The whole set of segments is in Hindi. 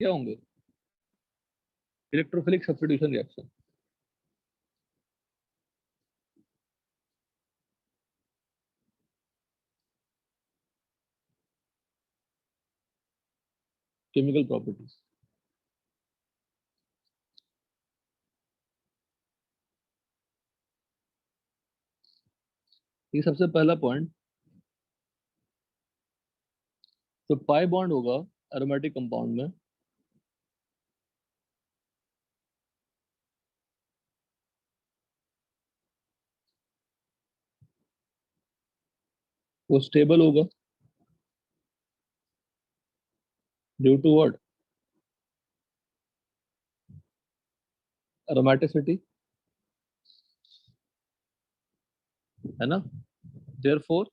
क्या होंगे? Electrophilic substitution reaction. Chemical properties. ये सबसे पहला पॉइंट, तो पाई बॉन्ड होगा एरोमेटिक कंपाउंड में, वो स्टेबल होगा ड्यू टू व्हाट? एरोमेटिसिटी, है ना। देयरफॉर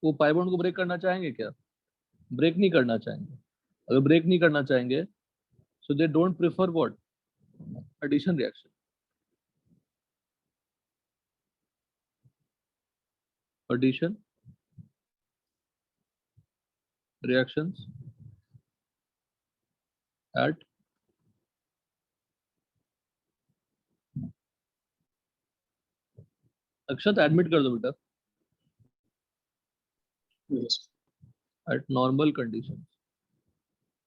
वो पाई बॉन्ड को ब्रेक करना चाहेंगे क्या? ब्रेक नहीं करना चाहेंगे। अगर ब्रेक नहीं करना चाहेंगे, so they don't prefer what? Addition reaction. Addition reactions at Akshat admit कर दो बेटा। एट नॉर्मल कंडीशन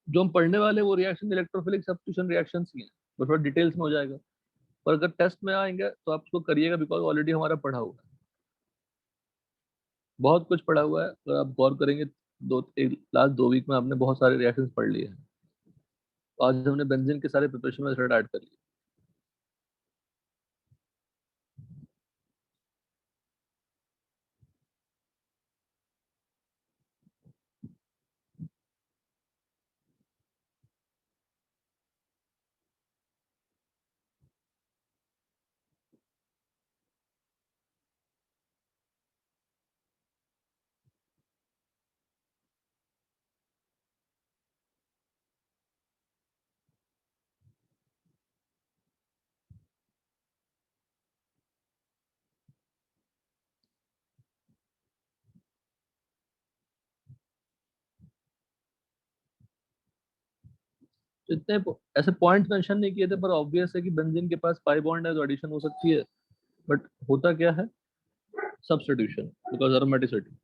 जो हम पढ़ने वाले वो रिएक्शन इलेक्ट्रोफिलिक सब्स्टिट्यूशन रिएक्शंस ही हैं, बस थोड़ा डिटेल्स में हो जाएगा। पर अगर टेस्ट में आएंगे तो आप उसको करिएगा, बिकॉज ऑलरेडी हमारा पढ़ा हुआ है, बहुत कुछ पढ़ा हुआ है। अगर आप गौर करेंगे, लास्ट 2 वीक में आपने बहुत सारे रिएक्शंस पढ़ लिए हैं। तो आज हमने बेंजीन के सारे प्रिपरेशन में ऐड कर लिए। तो इतने ऐसे पॉइंट मेंशन नहीं किए थे, पर ऑब्वियस है कि बेंजीन के पास पाई बॉन्ड है तो एडिशन हो सकती है। बट होता क्या है? Substitution, because aromaticity.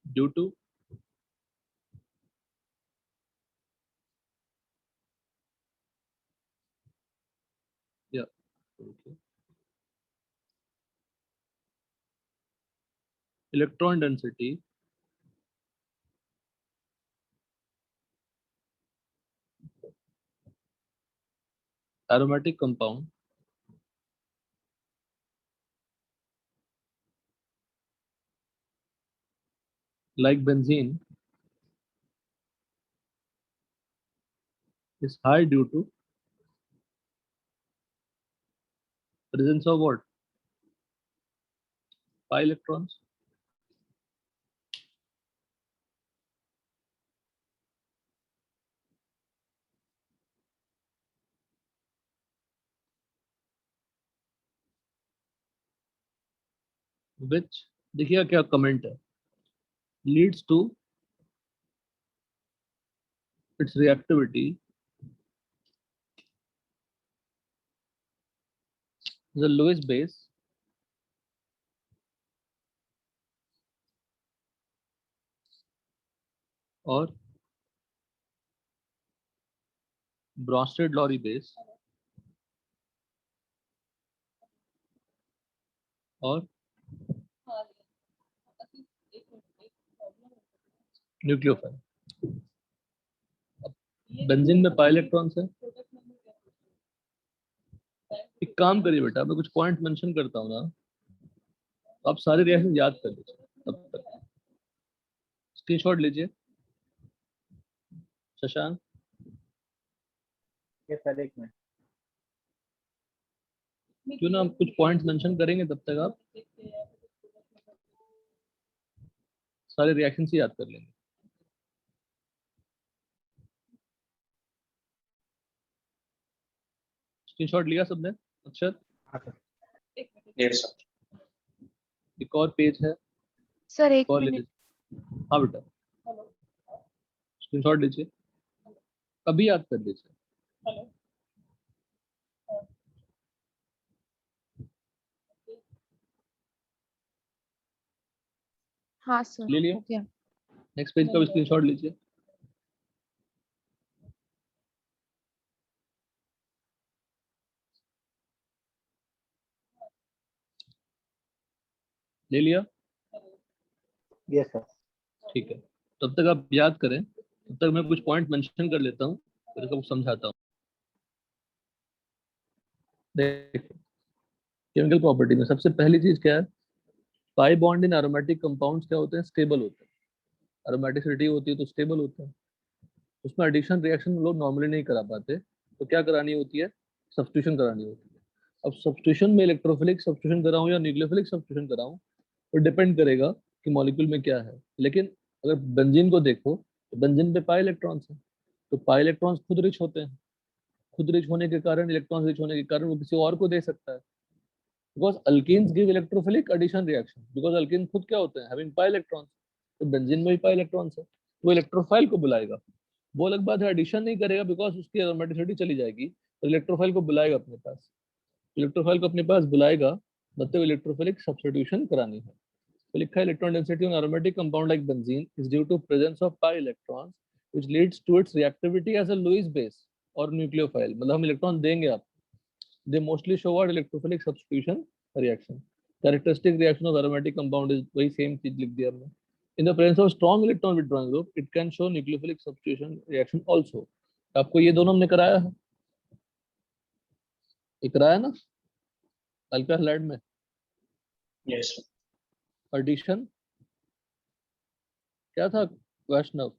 Due to या electron density aromatic compound like benzene is high due to presence of what? Pi electrons. Which, देखिए क्या कमेंट है, leads to its reactivity the Lewis base और Bronsted-Lowry base और न्यूक्लियोफाइल। बेंजीन में पाई इलेक्ट्रॉन्स है। एक काम करिए बेटा, मैं कुछ पॉइंट मेंशन करता हूँ ना, आप सारे रिएक्शन याद कर लीजिए, तब तक स्क्रीनशॉट लीजिए। शशांक, ये सर एक मिनट। क्यों ना, हम कुछ पॉइंट्स मेंशन करेंगे, तब तक आप सारे रिएक्शन ही याद कर लेंगे। स्क्रीनशॉट लिया सबने? अक्षर, यस सर। एक और पेज है, सर एक और ले मिनट। लीजिए। हाँ बेटा, स्क्रीनशॉट लीजिए, अभी याद कर लीजिए। हाँ सर, ले लिया? हो गया। नेक्स्ट पेज का भी स्क्रीनशॉट लीजिए। ले लिया? Yes sir. ठीक है, तब तक आप याद करें, तब तक मैं कुछ पॉइंट मेंशन कर लेता हूँ, फिर सबको समझाता हूँ। देखो, केमिकल प्रॉपर्टी में सबसे पहली चीज क्या है? Pi bond in aromatic compounds क्या होते हैं? स्टेबल होते हैं। एरोमेटिसिटी होती है तो स्टेबल होते हैं। उसमें एडिशन रिएक्शन लोग नॉर्मली नहीं करा पाते, तो क्या करानी होती है? सब्स्टिट्यूशन करानी होती है। अब सब्स्टिट्यूशन में इलेक्ट्रोफिलिक सब्स्टिट्यूशन कराऊं या न्यूक्लियोफिलिक सब्स्टिट्यूशन कराऊं, तो डिपेंड करेगा कि मॉलिक्यूल में क्या है। लेकिन अगर बेंजीन को देखो, तो बेंजीन पे पाई इलेक्ट्रॉन्स हैं, तो पाई इलेक्ट्रॉन्स खुद रिच होते हैं। खुद रिच होने के कारण, इलेक्ट्रॉन्स रिच होने के कारण वो किसी और को दे सकता है। Because alkenes give electrophilic addition reaction, because alkene खुद क्या होते हैं? Having pi electrons. तो बेंजीन में भी पाई इलेक्ट्रॉन्स है, तो इलेक्ट्रोफाइल को बुलाएगा। वो अलग बात है, एडिशन नहीं करेगा बिकॉज उसकी एरोमेटिसिटी चली जाएगी, तो इलेक्ट्रोफाइल को बुलाएगा अपने पास। इलेक्ट्रोफाइल को अपने पास बुलाएगा, मतलब इलेक्ट्रोफिलिक सब्स्टिट्यूशन करानी है। तो लिखा है electron density on aromatic compound like benzene is due to presence of pi electrons which leads to its reactivity as a Lewis base और न्यूक्लियोफाइल। मतलब हम इलेक्ट्रॉन देंगे आप, they mostly show what electrophilic substitution reaction. Characteristic reaction of aromatic compound is वही same चीज लिख दिया हमने. In the presence of strong electron withdrawing group, it can show nucleophilic substitution reaction also. आपको ये दोनों हमने कराया है, ये कराया ना कल का स्लाइड में? Yes sir. एडिशन क्या था Vaishnav?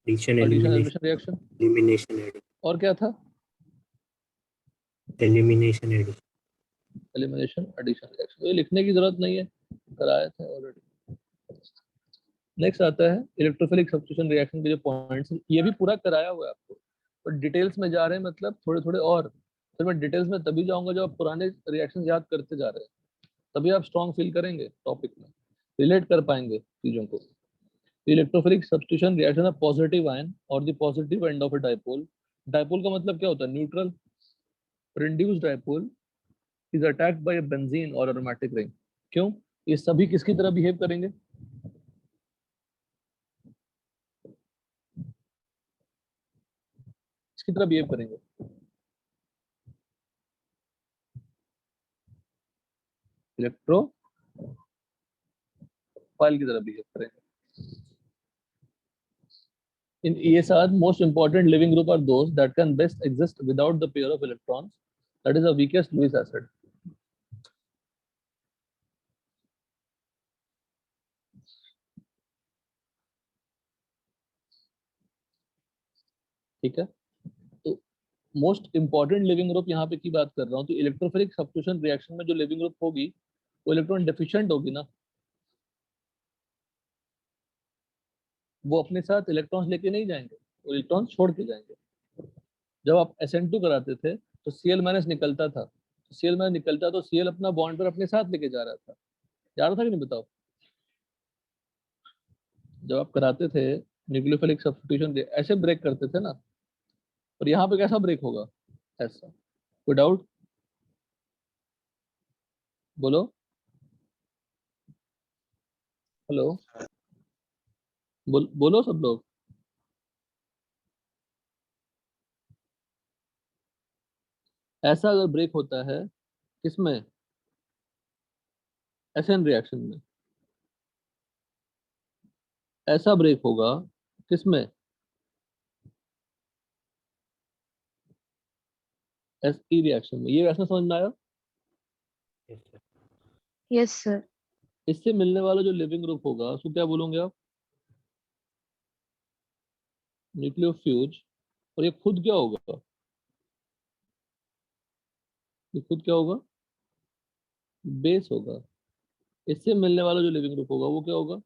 Addition, addition, elimination, reaction, elimination, addition, और क्या था? Elimination, addition. Elimination, addition, reaction. तो ये लिखने की जरूरत नहीं है, कराया था ऑलरेडी। नेक्स्ट आता है इलेक्ट्रोफिलिक सब्स्टिट्यूशन रिएक्शन के जो पॉइंट्स, ये भी पूरा कराया हुआ है आपको, पर डिटेल्स में जा रहे हैं, मतलब थोड़े थोड़े और। फिर मैं डिटेल्स में तभी जाऊंगा जब आप पुराने रिएक्शन याद करते जा रहे हैं, तभी आप स्ट्रॉन्ग फील करेंगे टॉपिक में, रिलेट कर पाएंगे चीजों को। Electrophilic substitution reaction of positive ion और the positive end of a dipole. Dipole का मतलब क्या होता है? Neutral. Induced dipole is attacked by a benzene और एरोमेटिक रिंग। क्यों? ये सभी किसकी तरह बिहेव करेंगे? किसकी तरह बिहेव करेंगे? इलेक्ट्रोफाइल की तरह बिहेव करेंगे। In ESR, most important living group are those that can best exist without the pair of electrons, that is the weakest Lewis acid. ठीक है, तो मोस्ट इंपॉर्टेंट लिविंग ग्रुप यहाँ पे की बात कर रहा हूँ, तो इलेक्ट्रोफिलिक सब्स्टिट्यूशन रिएक्शन में जो लिविंग ग्रुप होगी वो इलेक्ट्रॉन डेफिशिएंट होगी ना, वो अपने साथ इलेक्ट्रॉन्स लेके नहीं जाएंगे, वो इलेक्ट्रॉन छोड़ के जाएंगे। जब आप SN2 कराते थे तो Cl माइनस निकलता था, Cl माइनस निकलता तो Cl अपना बॉन्ड पर अपने साथ लेके जा रहा था, जा रहा था कि नहीं बताओ? जब आप कराते थे न्यूक्लियोफिलिक सब्स्टिट्यूशन ऐसे ब्रेक करते थे ना, और यहाँ पे कैसा ब्रेक होगा? ऐसा। कोई डाउट? बोलो, हेलो, बोलो सब लोग। ऐसा अगर ब्रेक होता है किसमें? SN रिएक्शन में। ऐसा ब्रेक होगा किसमें? SE रिएक्शन में। ये ऐसा समझ में आया? Yes sir. इससे मिलने वाला जो लिविंग ग्रुप होगा उसको क्या बोलोगे आप? न्यूक्लियोफ्यूज। और ये खुद क्या होगा? ये खुद क्या होगा, बेस होगा। इससे मिलने वाला जो लिविंग ग्रुप होगा वो क्या होगा,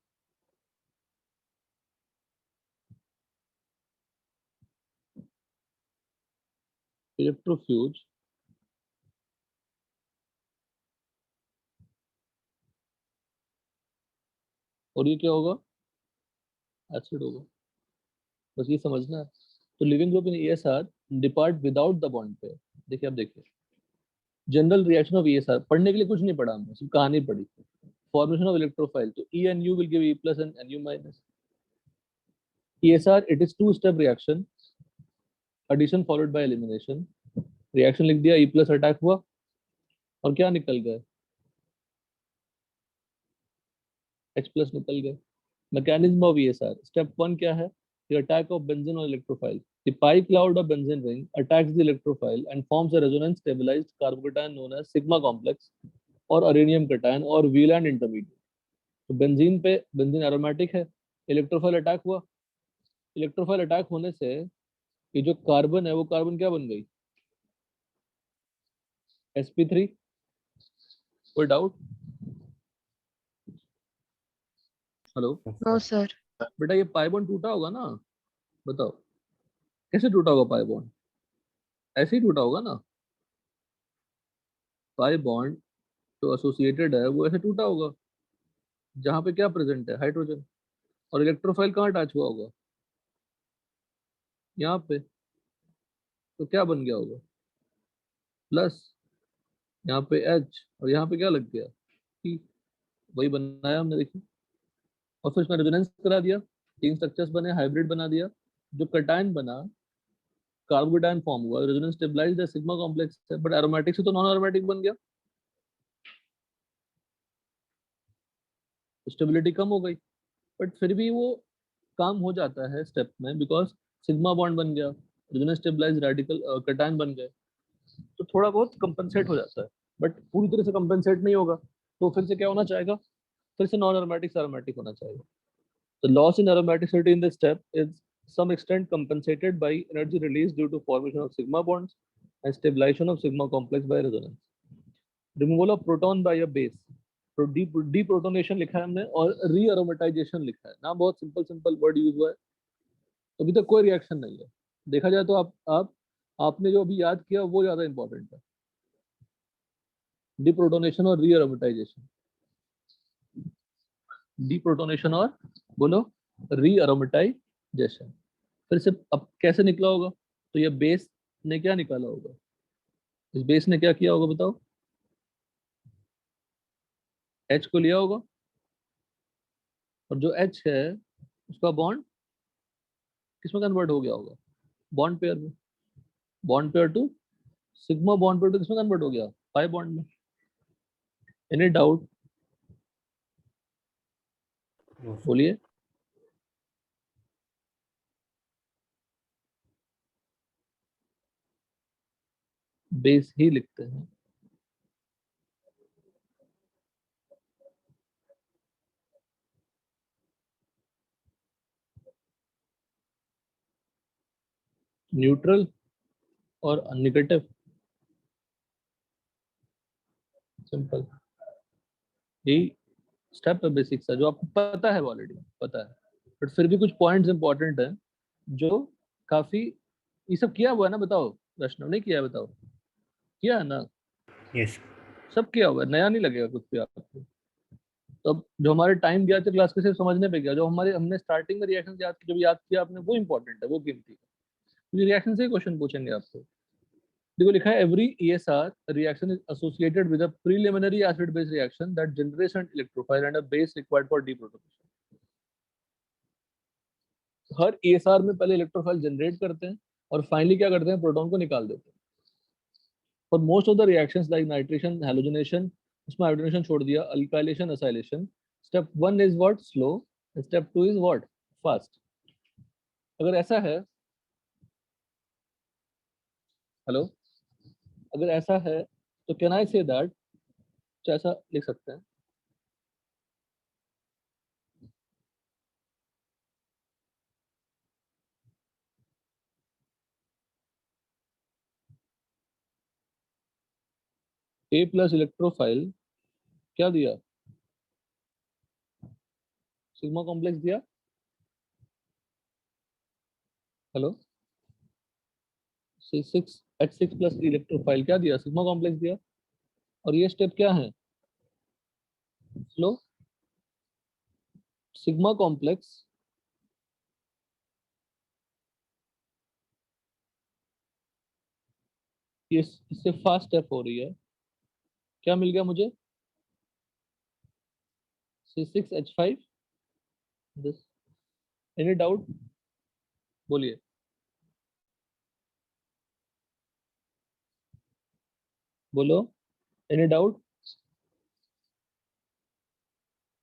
इलेक्ट्रोफ्यूज। और ये क्या होगा, एसिड होगा। बस ये समझना है। तो leaving group in ESR depart without the bond pair. देखिए अब देखिए, जनरल रिएक्शन ऑफ ESR पढ़ने के लिए कुछ नहीं पढ़ा हमने, सिर्फ कहानी पढ़ी। फॉर्मेशन ऑफ इलेक्ट्रोफाइल, तो E and U will give E+ and Nu-. ESR it is two step reaction, addition followed by elimination। Reaction लिख दिया, E+ अटैक हुआ और क्या निकल गए, H+ निकल गए। मैकेनिज्म ऑफ ESR, स्टेप 1 क्या है, the attack of benzene on electrophile। The pi cloud of benzene ring attacks the electrophile and forms a resonance stabilized carbocation known as sigma complex और अरेनियम cation और wieland intermediate। तो बेंजीन पे, बेंजीन एरोमेटिक है, इलेक्ट्रोफाइल अटैक हुआ। इलेक्ट्रोफाइल अटैक होने से ये जो कार्बन है वो कार्बन क्या बन गई, sp3। कोई डाउट? Hello no sir. बेटा, ये पाई बॉन्ड टूटा होगा ना, बताओ कैसे टूटा होगा पाई बॉन्ड, ऐसे ही टूटा होगा ना। पाई बॉन्ड जो एसोसिएटेड है वो ऐसे टूटा होगा, जहाँ पे क्या प्रेजेंट है, हाइड्रोजन। और इलेक्ट्रोफाइल कहाँ अटैच हुआ होगा, यहाँ पे। तो क्या बन गया होगा, प्लस, यहाँ पे H और यहाँ पे क्या लग गया, P। वही बनाया हमने, देखिए। और फिर उसमें रेजोनेंस करा दिया, 3 स्ट्रक्चर्स बने, हाइब्रिड बना दिया। जो कटायन बना, कार्बोकेटायन फॉर्म हुआ, रेजोनेंस स्टेबलाइज्ड सिग्मा कॉम्प्लेक्स है, बट एरोमेटिक से तो नॉन एरोमेटिक बन गया, स्टेबिलिटी कम हो गई। बट फिर भी वो काम हो जाता है स्टेप में, बिकॉज सिग्मा बॉन्ड बन गया, रेजोनेंस स्टेबलाइज्ड रेडिकल कटायन बन गए। तो थोड़ा बहुत कंपनसेट हो जाता है, बट पूरी तरह से कंपनसेट नहीं होगा। तो फिर से क्या होना चाहेगा, फिर से नॉन एरोमेटिक से एरोमेटिक होना चाहिए। The loss in aromaticity in this step is some extent compensated by energy release due to formation of sigma bonds and stabilization of sigma complex by resonance। Removal of proton by a base, तो deprotonation लिखा है हमने और rearomatization लिखा है। नाम बहुत सिंपल सिंपल वर्ड यूज हुआ है, अभी तक कोई रिएक्शन नहीं है। देखा जाए तो आपने जो अभी याद किया वो ज्यादा इंपॉर्टेंट है, डिप्रोटोनेशन और रीअरोमेटाइजेशन। डिप्रोटोनेशन और बोलो रीअरोमेटाइजेशन। फिर से अब कैसे निकला होगा, तो ये बेस ने क्या निकाला होगा, इस बेस ने क्या किया होगा बताओ, H को लिया होगा और जो H है उसका बॉन्ड किसमें कन्वर्ट हो गया होगा, बॉन्ड पेयर में। Bond pair to sigma bond pair to किसमें कन्वर्ट हो गया, पाई बॉन्ड में। Any doubt, No, sir. बोलिए। बेस ही लिखते हैं। न्यूट्रल और नेगेटिव, सिंपल। यही स्टेप है बेसिक सा, जो आपको पता है, ऑलरेडी पता है, बट फिर भी कुछ पॉइंट्स इंपॉर्टेंट हैं जो काफी, ये सब किया हुआ है ना, बताओ वैष्णव नहीं किया है, बताओ किया है ना, Yes. सब किया हुआ है, नया नहीं लगेगा कुछ भी आपको। तो अब जो हमारे टाइम गया था क्लास के सिर्फ समझने पे गया, जो हमारे हमने स्टार्टिंग में रिएक्शन याद जब याद किया आपने, वो इंपॉर्टेंट है, वो कीमती है। रिएक्शन से ही क्वेश्चन पूछेंगे आपको। देखो लिखा है, every ESR reaction is associated with a preliminary acid base reaction that generates an electrophile and a base required for deprotonation. Her ESR में पहले इलेक्ट्रोफाइल जनरेट करते हैं और फाइनली क्या करते हैं, प्रोटॉन को निकाल देते हैं। For most of the reactions like nitration, halogenation, उसमें हाइड्रोजनेशन छोड़ दिया, alkylation, acylation, step 1 is what, slow, step 2 is what, fast. अगर ऐसा है, हेलो, अगर ऐसा है तो कैन आई से दैट, ऐसा लिख सकते हैं, ए प्लस इलेक्ट्रोफाइल क्या दिया, सिग्मा कॉम्प्लेक्स दिया। हेलो, C6H6 प्लस इलेक्ट्रोफाइल क्या दिया, सिग्मा कॉम्प्लेक्स दिया। और ये स्टेप क्या है, स्लो सिग्मा कॉम्प्लेक्स ये इससे फास्ट स्टेप हो रही है। क्या मिल गया मुझे, C6H5 दिस। एनी डाउट, बोलिए। बोलो, एनी डाउट।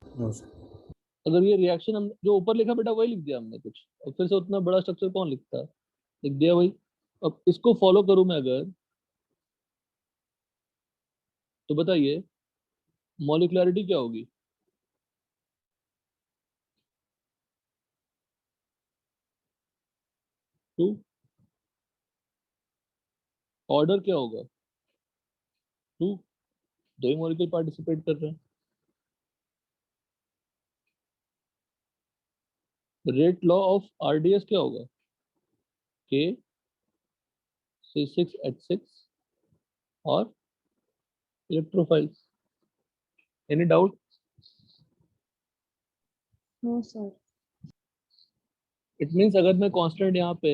No, sir. अगर ये रिएक्शन हम जो ऊपर लिखा बेटा वही लिख दिया हमने कुछ, और फिर से उतना बड़ा स्ट्रक्चर कौन लिखता है, लिख दिया वही। अब इसको फॉलो करूं मैं अगर, तो बताइए मॉलिक्युलरिटी क्या होगी, 2। ऑर्डर क्या होगा, 2। दो ही मॉलिक्यूल पार्टिसिपेट कर रहे हैं। रेट लॉ ऑफ आरडीएस क्या होगा, के C6H6 और electrophiles. Any doubt. No, sir. It means अगर मैं कांस्टेंट यहाँ पे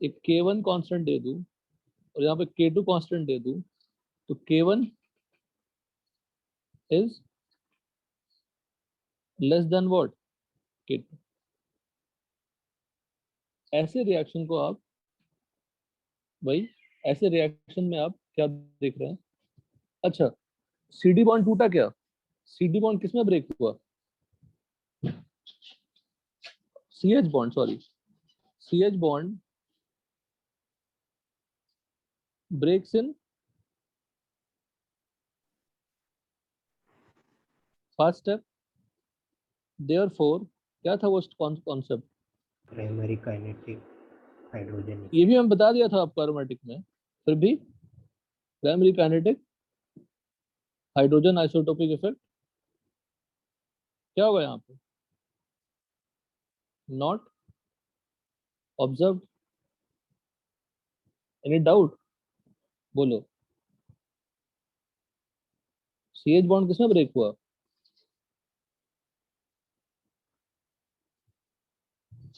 एक K1 कांस्टेंट दे दूं और यहाँ पे K2 कांस्टेंट दे दूं, तो K1 is less than what, K2। ऐसे रिएक्शन को आप, भाई ऐसे रिएक्शन में आप क्या देख रहे हैं। अच्छा, CD बॉन्ड टूटा क्या, CD बॉन्ड किसमें ब्रेक हुआ, CH bond, sorry CH bond breaks in first step. Therefore क्या था वो कॉन्सेप्ट, Primary kinetic hydrogen. ये भी मैं बता दिया था आपको एरोमेटिक में, फिर भी primary kinetic hydrogen isotopic effect क्या होगा यहाँ पे, नॉट ऑब्जर्व। एनी डाउट, बोलो। CH बॉन्ड किसमें ब्रेक हुआ,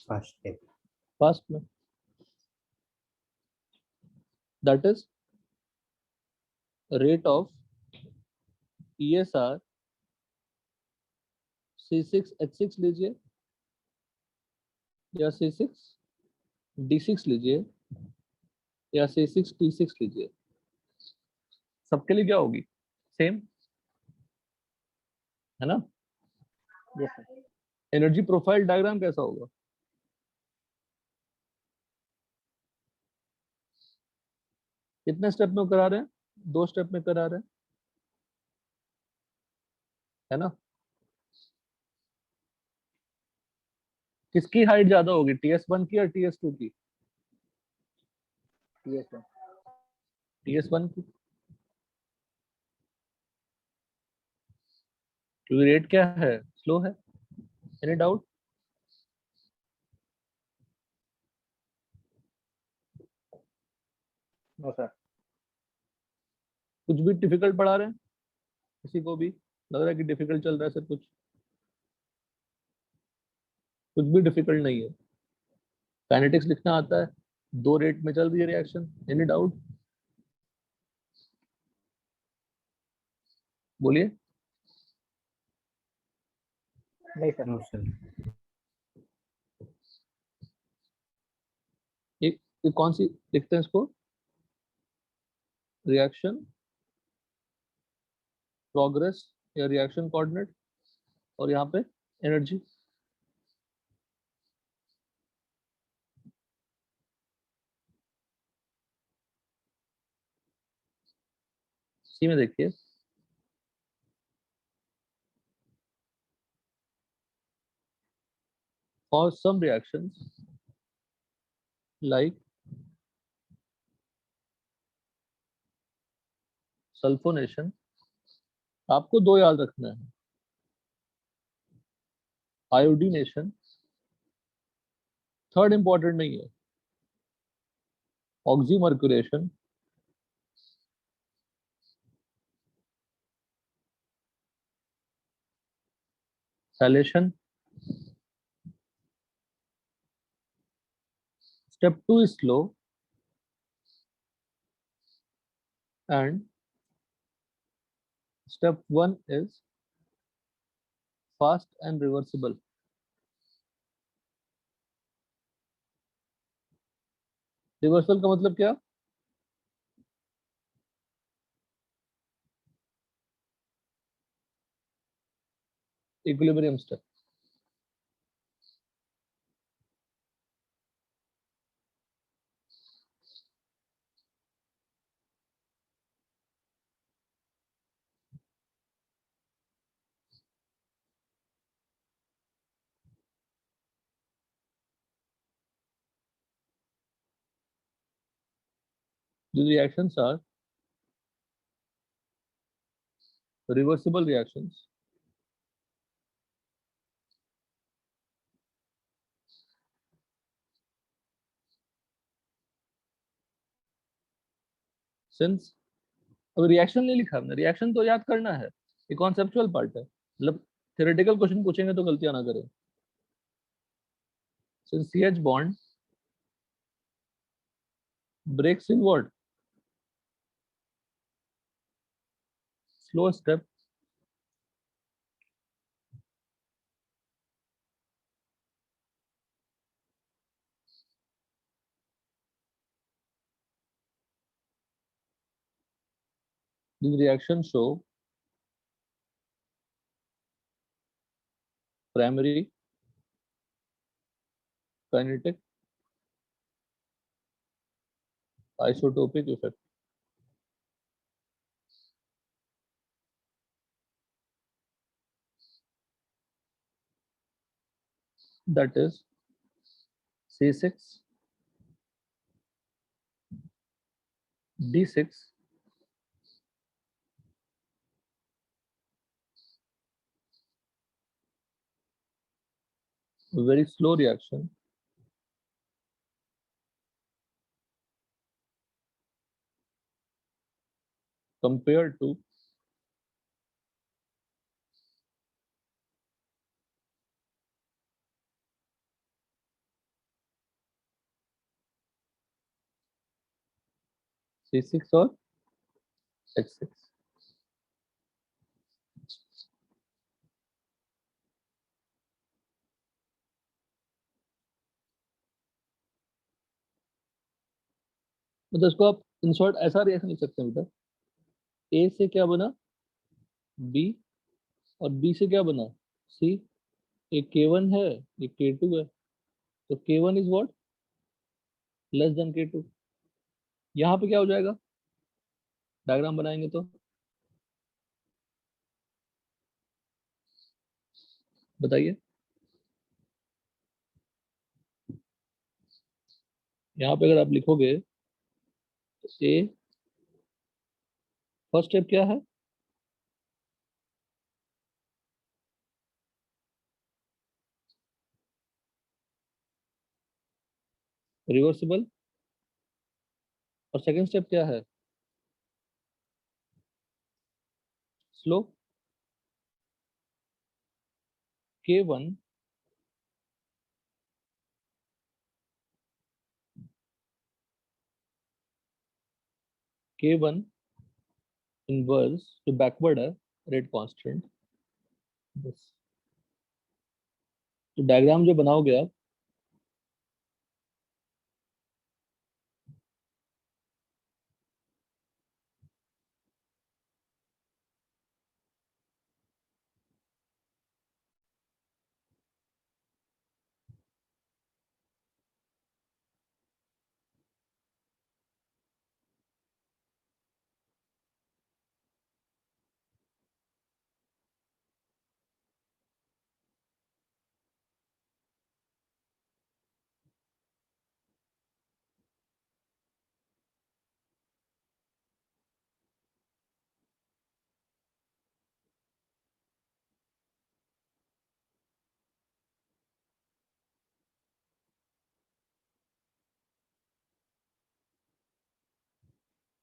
First step. फर्स्ट में, that is rate of ESR C6H6 लीजिए या C6D6 लीजिए या C6T6 लीजिए, सबके लिए क्या होगी, सेम है ना। Yes, sir. Energy profile diagram कैसा होगा, कितने स्टेप में करा रहे हैं, 2 स्टेप में करा रहे हैं, है ना। किसकी हाइट ज्यादा होगी, TS1 की या TS2 की, Yes, sir. TS1 की, क्योंकि रेट क्या है, स्लो है। Any doubt, No, sir. कुछ भी डिफिकल्ट पढ़ा रहे हैं, किसी को भी लग रहा है कि डिफिकल्ट चल रहा है सर, कुछ भी डिफिकल्ट नहीं है। काइनेटिक्स लिखना आता है, 2 रेट में चल रही है रिएक्शन। एनी डाउट, बोलिए। नहीं सर। No, sir. एक कौन सी लिखते हैं इसको, रिएक्शन प्रोग्रेस या रिएक्शन कोऑर्डिनेट, और यहाँ पे एनर्जी। सी में देखिए, for some reactions like sulphonation, आपको दो याद रखना है, आयोडीनेशन थर्ड इंपॉर्टेंट नहीं है, oxymercuration, सैलेशन, step 2 is slow and step 1 is fast and reversible. Reversal का मतलब क्या? Equilibrium step. The reactions are reversible reactions. Since अब रिएक्शन नहीं लिखा हमने, रिएक्शन तो याद करना है, ये कॉन्सेप्चुअल पार्ट है, मतलब थ्योरेटिकल क्वेश्चन पूछेंगे तो गलतियां ना करें। Since CH bond breaks in what? Slow step, these reactions show primary kinetic isotopic effect. That is C6, D6, very slow reaction, compared to C6 और H6। मतलब इसको आप इन शॉर्ट ऐसा रिएक्शन लिख सकते हैं बेटा, ए से क्या बना बी, और बी से क्या बना सी, एक K1 है एक K2 है, तो K1 is what, less than K2। यहाँ पे क्या हो जाएगा, डायग्राम बनाएंगे तो बताइए, यहाँ पे अगर आप लिखोगे तो ए, फर्स्ट स्टेप क्या है, रिवर्सिबल, और सेकंड स्टेप क्या है, स्लो। K1 K1 इनवर्स जो बैकवर्ड है, रेट कांस्टेंट, बस। तो डायग्राम जो बनाओगे आप,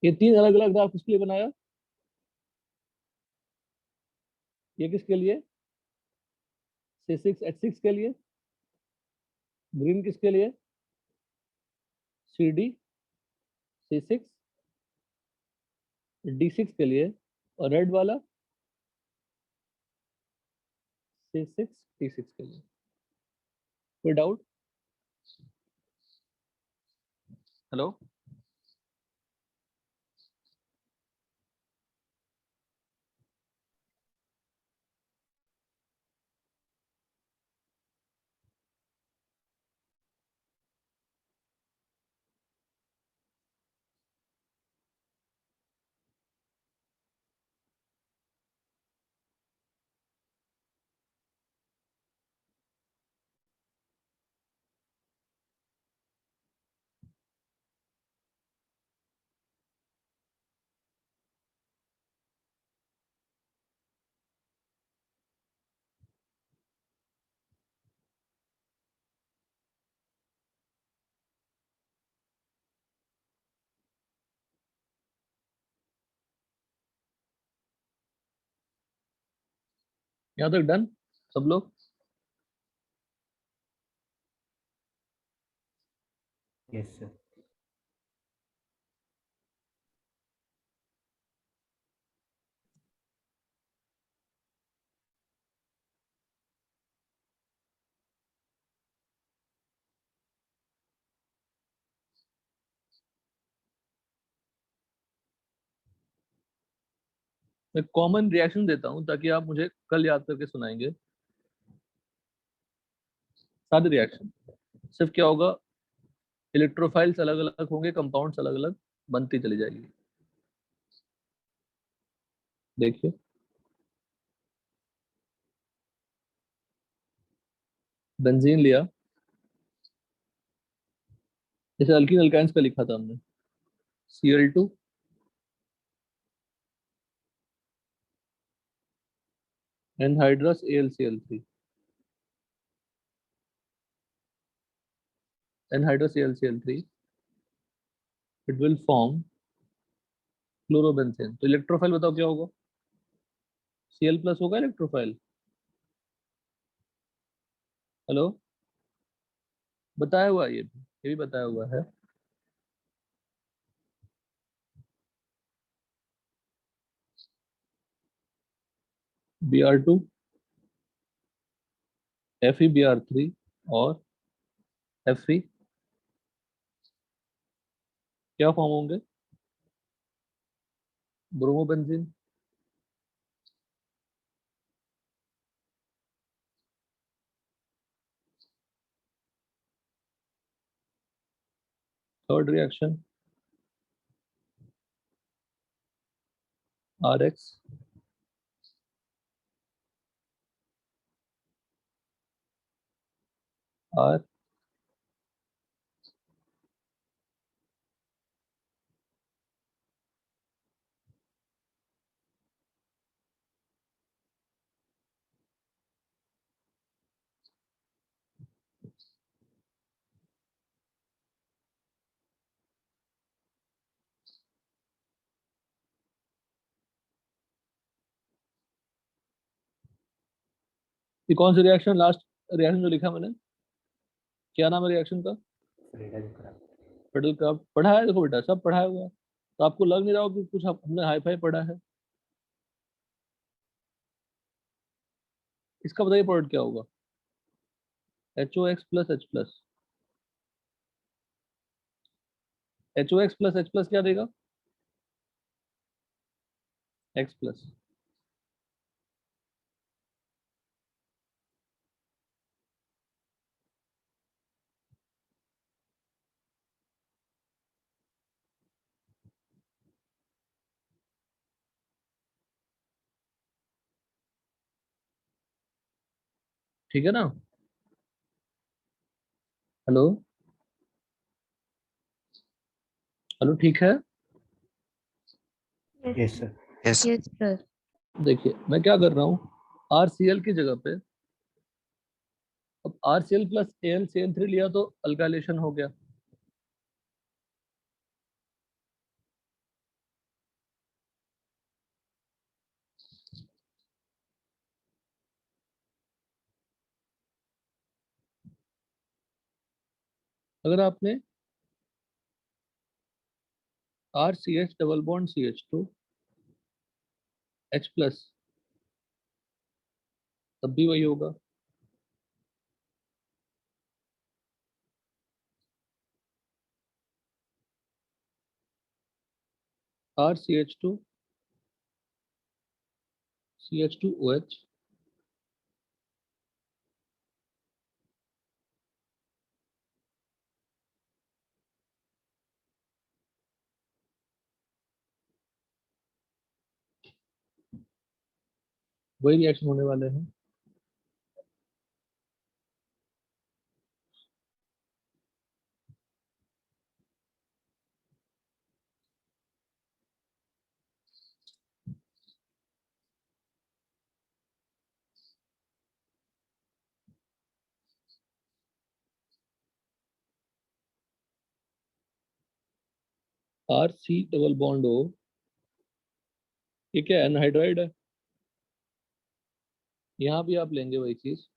ये 3 अलग अलग ग्राफ किसके लिए बनाया? ये किसके लिए? C6H6 के लिए। ग्रीन किसके लिए? CD C6 D6 के लिए। और रेड वाला C6 T6 के लिए। कोई डाउट? हेलो? यहाँ तक डन सब लोग? Yes, sir. मैं कॉमन रिएक्शन देता हूँ ताकि आप मुझे कल याद करके सुनाएंगे। सारे रिएक्शन सिर्फ क्या होगा, इलेक्ट्रोफाइल्स अलग अलग होंगे, कंपाउंड्स अलग अलग बनती चली जाएगी। देखिए बेंजीन लिया, जैसे अल्कीन अल्काइंस का लिखा था हमने, Cl2 anhydrous AlCl3, anhydrous AlCl3, it will form chlorobenzene. तो इलेक्ट्रोफाइल बताओ क्या होगा? Cl+ होगा इलेक्ट्रोफाइल। हेलो? बताया हुआ है, ये भी बताया हुआ है। Br2 FeBr3 और Fe क्या फॉर्म होंगे? Bromobenzene. Third reaction RX R ये कौन सी रिएक्शन, लास्ट रिएक्शन जो लिखा मैंने, क्या नाम है रिएक्शन का? Friedel Crafts. Friedel craft. पढ़ा है? देखो बेटा सब पढ़ा हुआ है, तो आपको लग नहीं रहा हो कि कुछ हमने हाई फाई पढ़ा है। इसका बताइए प्रोडक्ट क्या होगा? HOX plus H plus. HOX plus H plus क्या देगा? X plus. ठीक है ना? हेलो? हेलो ठीक है? Yes, sir. Yes, sir. देखिए मैं क्या कर रहा हूँ, RCl की जगह पे अब RCl प्लस AlCl3 लिया तो अल्काइलेशन हो गया। अगर आपने RCH double bond CH2 H+, तब भी वही होगा। RCH2 CH2OH वही रिएक्शन होने वाले हैं। RC डबल बॉन्ड O, ये क्या है, एनहाइड्राइड है। यहाँ भी आप लेंगे वही चीज।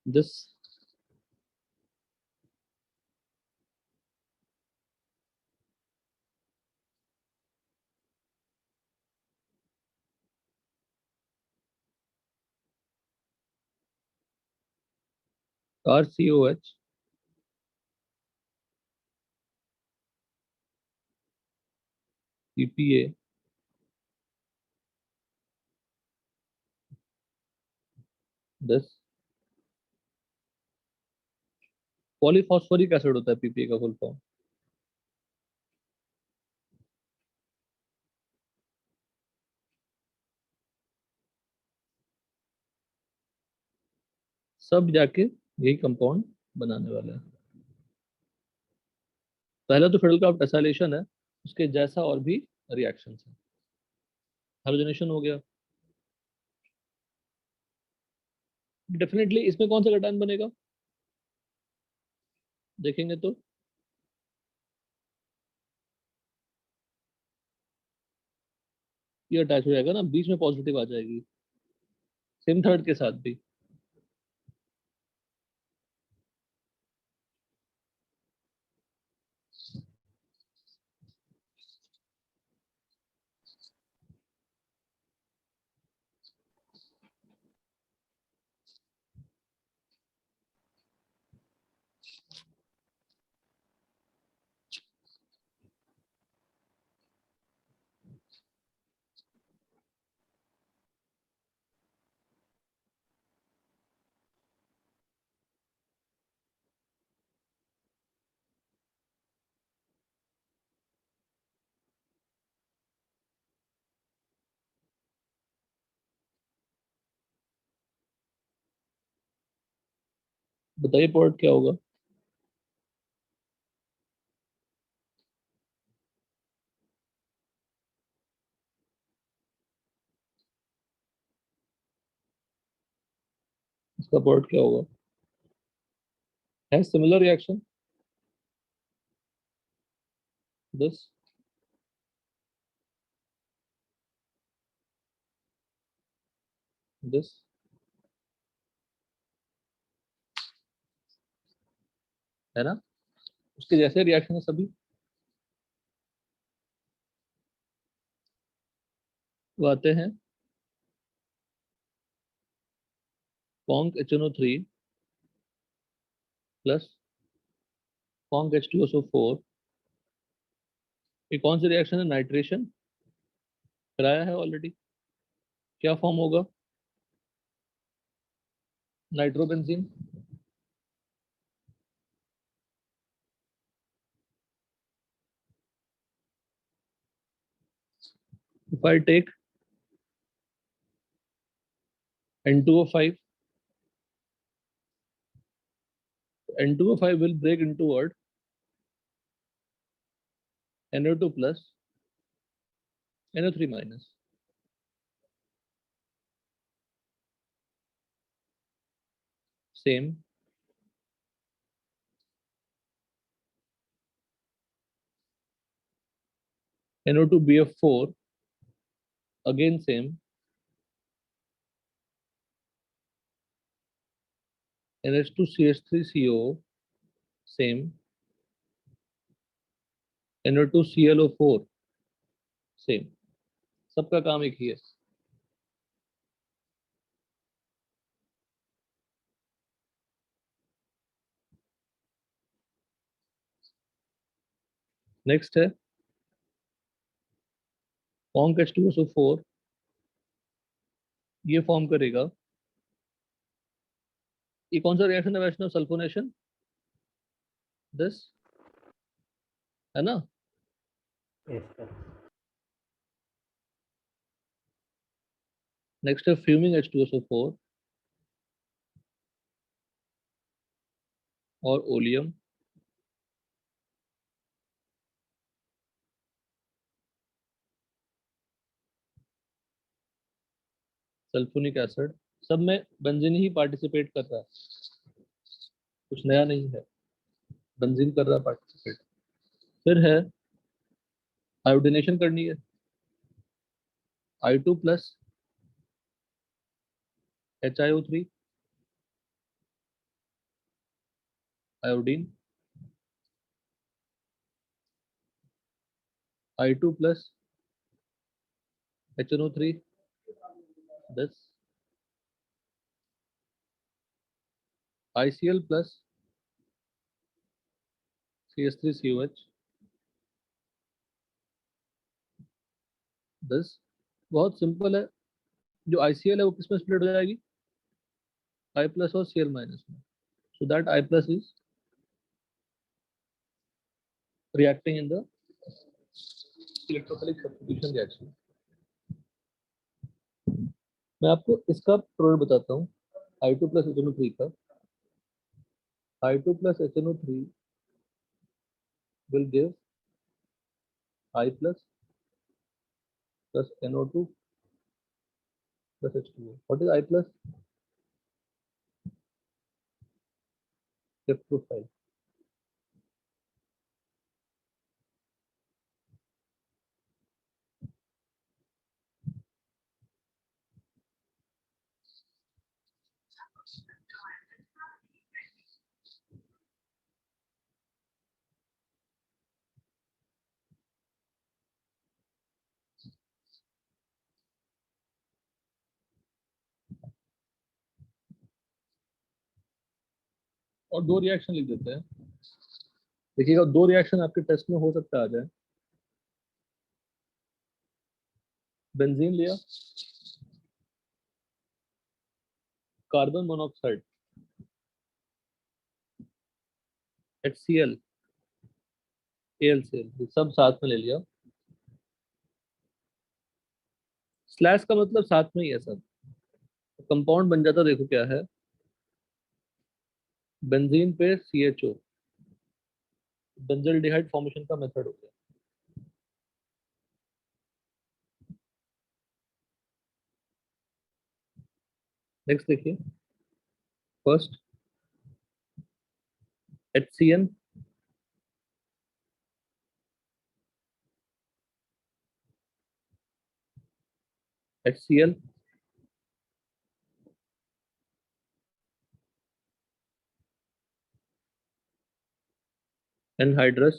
This RCOH PPA this polyphosphoric acid होता है PPA का फुल फॉर्म। सब जाके यही कंपाउंड बनाने वाले हैं। पहला तो फिडेलक्राफ्ट एसाइलेशन है, उसके जैसा और भी रिएक्शन है। हाइड्रोजनेशन हो गया। डेफिनेटली इसमें कौन सा कैटायन बनेगा देखेंगे तो ये अटैच हो जाएगा ना, बीच में पॉजिटिव आ जाएगी, सेम थर्ड के साथ भी। बताइए प्रोडक्ट क्या होगा। इसका प्रोडक्ट क्या होगा, है सिमिलर रिएक्शन दिस दिस है ना, उसके जैसे रिएक्शन है सभी। वो आते हैं conc HNO3 plus conc H2SO4। ये कौन सी रिएक्शन है, नाइट्रेशन कराया है ऑलरेडी। क्या फॉर्म होगा, nitrobenzene. If I take N2O5, N2O5 will break into what, NO2 plus NO3 minus। Same NO2BF4, again same. NH2CH3CO, same. NO2ClO4, same. सबका काम एक ही है. नेक्स्ट है फॉर्म H2SO4. ये फॉर्म करेगा. ये कौन सा रिएक्शन है वैष्णव? सल्फोनेशन. दिस है ना. Yes, sir. नेक्स्ट है फ्यूमिंग H2SO4 और ओलियम. Sulphonic acid. सब में बेंजीन ही पार्टिसिपेट कर रहा है, कुछ नया नहीं है. बेंजीन कर रहा है पार्टिसिपेट. फिर है आयोडीनेशन करनी है. I2 plus HiO3 iodine. I2 plus HNO3 this. ICl plus CH3COH this. बहुत सिंपल है. जो ICl है वो किस में स्प्लिट हो जाएगी? I प्लस और Cl माइनस में. So that I plus is reacting in the electrophilic substitution reaction. मैं आपको इसका प्रोडक्ट बताता हूँ. I2 plus HNO3 का. I2 plus HNO3 will give I plus NO2 plus H2O. What is I plus? Step profile. और दो रिएक्शन लिख देते हैं. देखिएगा दो रिएक्शन आपके टेस्ट में हो सकता है आ जाए. बेंजीन लिया, कार्बन मोनोऑक्साइड HCl AlCl सब साथ में ले लिया. स्लैश का मतलब साथ में ही है सब. कंपाउंड बन जाता. देखो क्या है. बेंजीन पे CHO, बेंजल्डिहाइड फॉर्मेशन का मेथड हो गया. नेक्स्ट देखिए. First HCN HCl anhydrous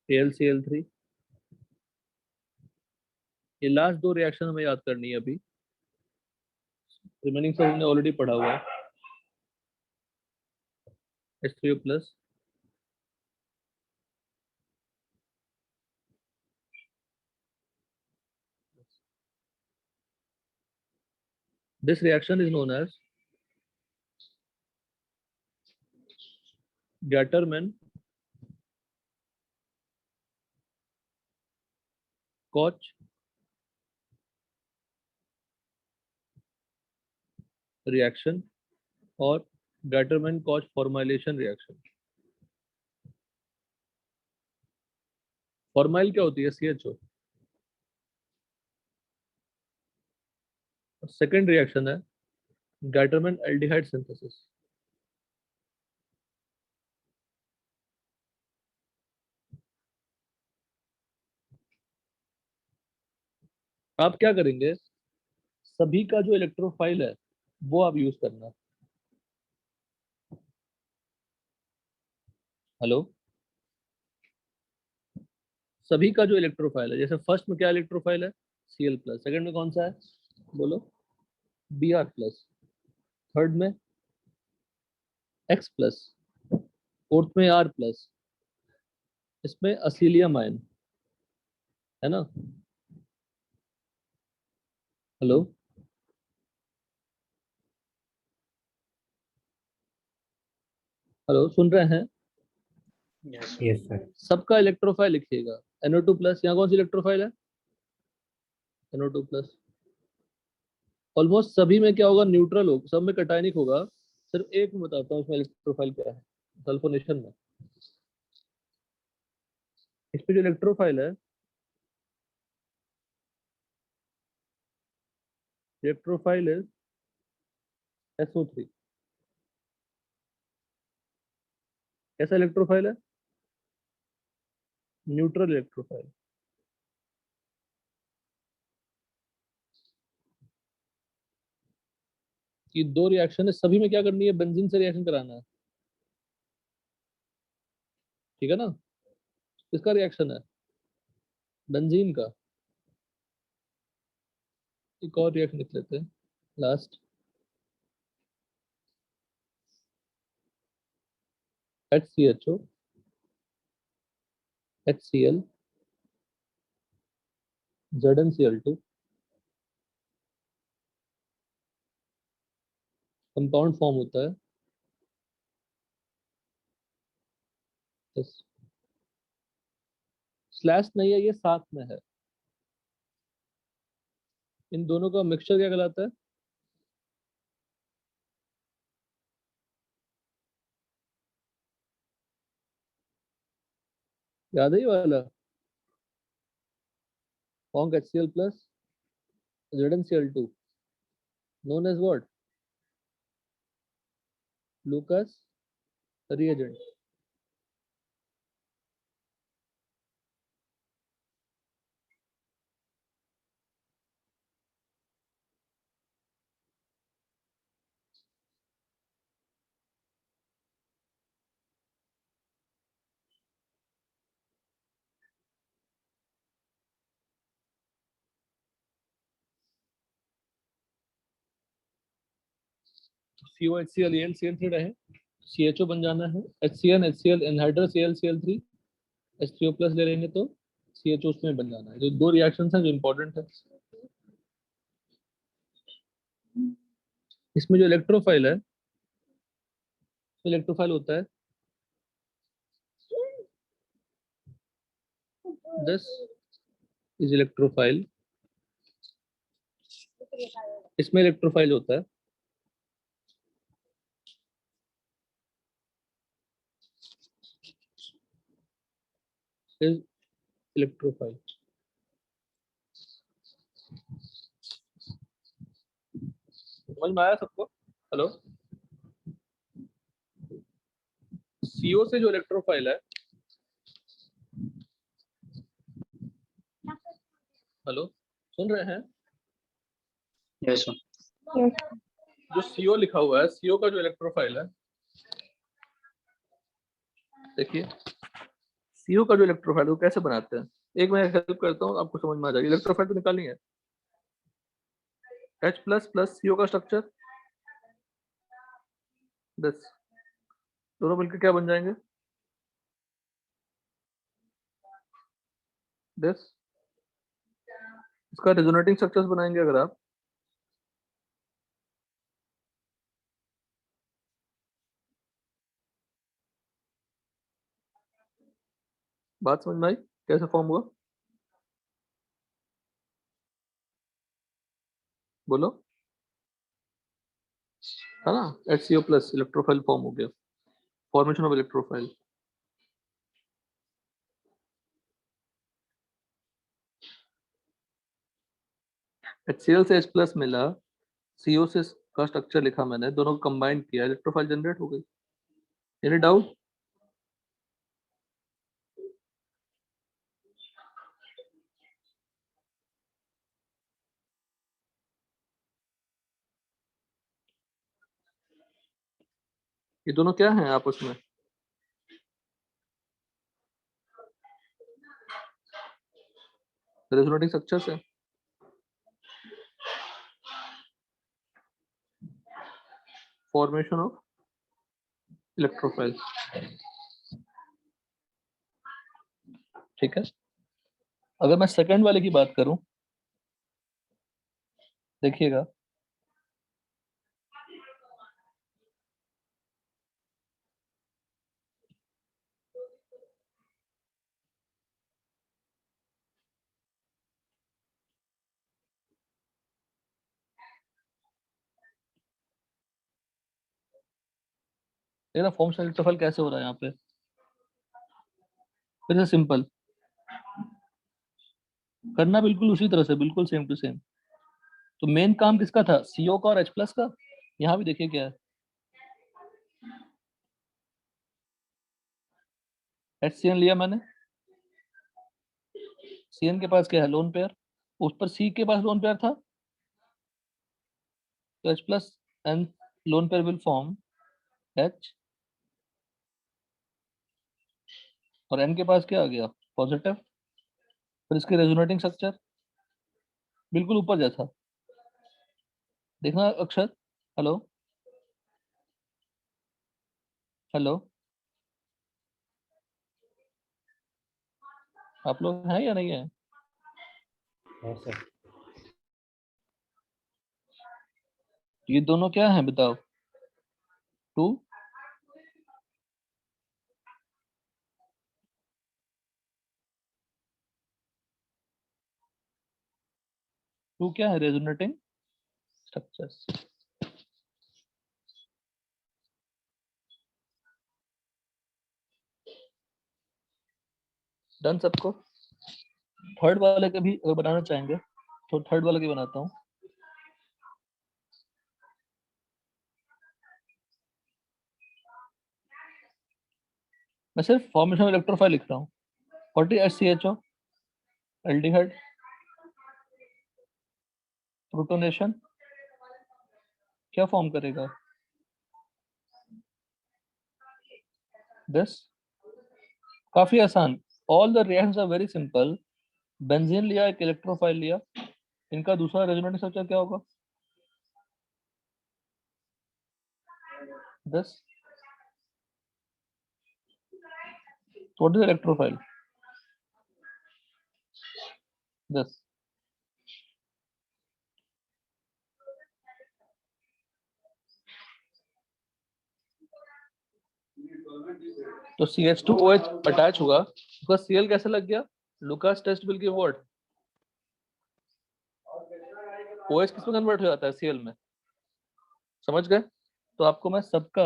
AlCl3. ये लास्ट दो रिएक्शन हमें याद करनी है अभी. रिमेनिंग सब हमने ऑलरेडी पढ़ा हुआ है. H3O plus this reaction is known as Gattermann Koch reaction और Gattermann Koch formylation reaction. Formyl क्या होती है? CHO. सेकेंड रिएक्शन है Gattermann aldehyde synthesis. आप क्या करेंगे, सभी का जो इलेक्ट्रोफाइल है वो आप यूज करना। हेलो, सभी का जो इलेक्ट्रोफाइल है, जैसे फर्स्ट में क्या इलेक्ट्रोफाइल है, Cl प्लस, सेकंड में कौन सा है, बोलो, Br प्लस, थर्ड में X प्लस, फोर्थ में R प्लस, इसमें असीलियम आयन है ना। हेलो, हेलो, सुन रहे हैं, Yes, yes, sir. सबका इलेक्ट्रोफाइल लिखिएगा। NO2 प्लस, यहाँ कौन सी इलेक्ट्रोफाइल है, NO2 प्लस। ऑलमोस्ट सभी में क्या होगा, न्यूट्रल होगा, सब में कटायनिक होगा, सिर्फ एक में बताता हूँ इसमें इलेक्ट्रोफाइल क्या है, सल्फोनेशन में। इस पे जो इलेक्ट्रोफाइल है, इलेक्ट्रोफाइल है SO3। कैसा इलेक्ट्रोफाइल है, न्यूट्रल इलेक्ट्रोफाइल। कि दो रिएक्शन है, सभी में क्या करनी है, बेंजीन से रिएक्शन कराना है, ठीक है ना। किसका रिएक्शन है, बेंजीन का। एक और रिएक्शन लिख लेते हैं last, HCHO, HCl, ZnCl2, compound form होता है स्लैश नहीं है, ये साथ में है, इन दोनों का मिक्सचर क्या कहलाता है, याद है ये वाला, Ponc HCl plus ZnCl2, known as what, Lucas reagent। COHCl AlCl3 रहे, CHO बन जाना है, HCN HCl anhydrous AlCl3, H3O plus ले लेंगे तो CHO उसमें बन जाना है। जो दो रिएक्शंस हैं जो इंपॉर्टेंट है, इसमें जो इलेक्ट्रोफाइल है, इलेक्ट्रोफाइल होता है दिस इज इलेक्ट्रोफाइल, इसमें इलेक्ट्रोफाइल होता है इज इलेक्ट्रोफाइल। समझ में आया सबको, हेलो। CO से जो इलेक्ट्रोफाइल है, हेलो, सुन रहे हैं, Yes, sir. Yes. जो CO लिखा हुआ है, CO का जो इलेक्ट्रोफाइल है, देखिए CO का जो इलेक्ट्रोफाइल वो कैसे बनाते हैं, एक मैं हेल्प करता हूँ, आपको समझ में आ जाएगी। इलेक्ट्रोफाइल तो निकालनी है, H प्लस प्लस CO का स्ट्रक्चर, दिस, दोनों मिलकर क्या बन जाएंगे, दिस। इसका रेजोनेटिंग स्ट्रक्चर्स बनाएंगे अगर आप, बात समझ में आई कैसे फॉर्म हुआ, बोलो, है ना। HCO प्लस इलेक्ट्रोफाइल फॉर्म हो गया, फॉर्मेशन ऑफ इलेक्ट्रोफाइल। HCl से H प्लस मिला, CO से का स्ट्रक्चर लिखा मैंने, दोनों को कंबाइन किया, इलेक्ट्रोफाइल जनरेट हो गई। एनी डाउट, ये दोनों क्या हैं आपस में? रेजोनेटिंग स्ट्रक्चर से फॉर्मेशन ऑफ इलेक्ट्रोफाइल। ठीक है, अगर मैं सेकंड वाले की बात करूं, देखिएगा देखना फॉर्मेशन इलेक्ट्रोफाइल कैसे हो रहा है यहाँ पे। फिर से सिंपल करना, बिल्कुल उसी तरह से, बिल्कुल सेम टू सेम। तो मेन काम किसका था? CO का और H+ का। यहाँ भी देखिए क्या है, HCN लिया मैंने, CN के पास क्या है? Lone pair. उस पर C के पास लोन पेयर था, तो H+ and lone pair will form H, और N के पास क्या आ गया? पॉजिटिव। फिर इसके रेजोनेटिंग स्ट्रक्चर बिल्कुल ऊपर जैसा। देखना अक्षर, हेलो हेलो, आप लोग हैं या नहीं है? है सर। ये दोनों क्या हैं बताओ? 2 2 क्या है? Resonating structures. डन सबको? थर्ड वाले के भी अगर बनाना चाहेंगे तो थर्ड वाले की बनाता हूँ। मैं सिर्फ फॉर्मेशन इलेक्ट्रोफाइल लिख रहा हूँ। 40 HCHO एल्डिहाइड प्रोटोनेशन क्या फॉर्म करेगा? दिस। काफी आसान, all the reactions are very simple. Benzene लिया, एक इलेक्ट्रोफाइल लिया, इनका दूसरा रेजोनेटिंग स्ट्रक्चर क्या होगा? This. What is electrophile? This. तो CH2OH अटैच हुआ, उसका Cl कैसे लग गया? लुकास टेस्ट बिल की वर्ड OH किस में कन्वर्ट हो जाता है? Cl में। समझ गए? तो आपको मैं सबका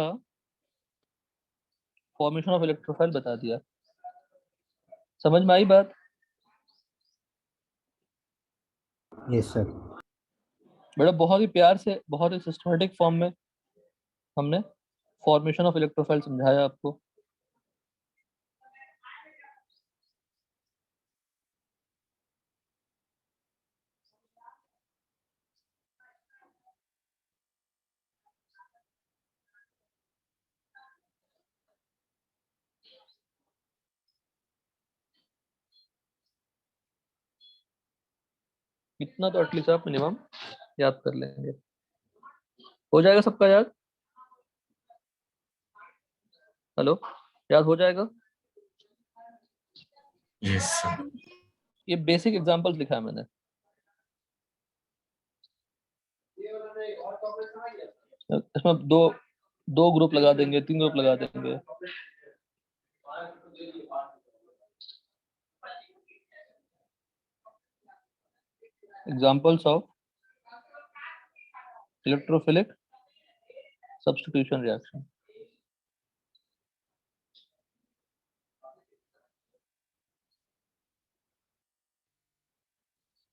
फॉर्मेशन ऑफ इलेक्ट्रोफाइल बता दिया। समझ में आई बात? Yes sir. बड़ा बहुत ही प्यार से, बहुत ही सिस्टमेटिक फॉर्म में हमने फॉर्मेशन ऑफ इलेक्ट्रोफाइल समझाया आपको। इतना तो एटलीस्ट आप मिनिमम याद कर लेंगे। हो जाएगा सबका याद? हेलो, याद हो जाएगा? Yes sir. ये बेसिक एग्जांपल्स लिखा है मैंने। इसमें दो ग्रुप लगा देंगे, 3 ग्रुप लगा देंगे। Examples of electrophilic substitution reaction.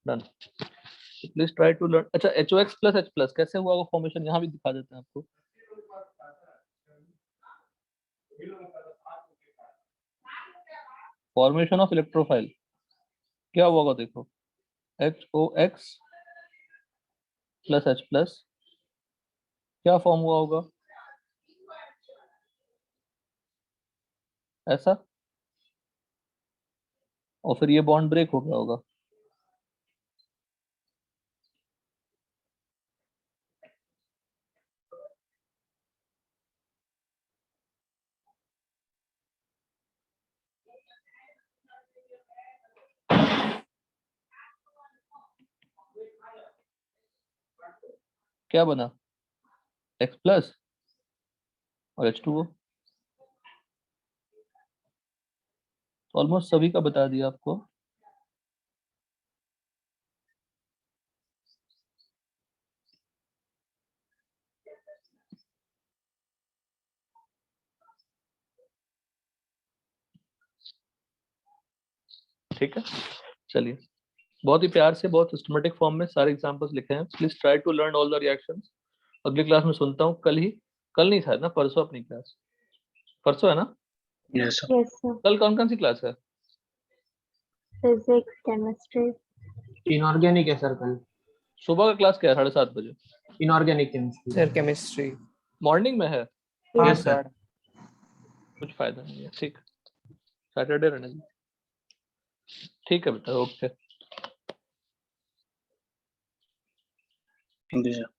Done. Please try to learn. अच्छा, HOX प्लस H+ कैसे हुआ वो फॉर्मेशन, यहाँ भी दिखा देते हैं आपको। फॉर्मेशन ऑफ इलेक्ट्रोफाइल क्या हुआ होगा देखो, HOX प्लस H+ क्या फॉर्म हुआ होगा? ऐसा, और फिर ये बॉन्ड ब्रेक हो गया होगा। क्या बना, X प्लस और H2O। ऑलमोस्ट सभी का बता दिया आपको। ठीक है, चलिए, बहुत ही प्यार से, बहुत सिस्टमेटिक फॉर्म में सारे एग्जांपल्स लिखे हैं। Please try to learn all the reactions. अगली क्लास में सुनता हूँ, कल नहीं था ना, परसों अपनी क्लास, परसों है ना? Yes, sir. Yes, sir. कल कौन कौन सी क्लास है? Physics, chemistry. इनऑर्गेनिक है सर कल, सुबह का क्लास क्या है, 7:30 बजे? Inorganic chemistry. Sir chemistry. Morning में है? हाँ Yes, sir. सर। कुछ फायदा नहीं है, ठीक, सैटरडे रहने दीजिए। ठीक है बेटा, ओके। Thank you, sir.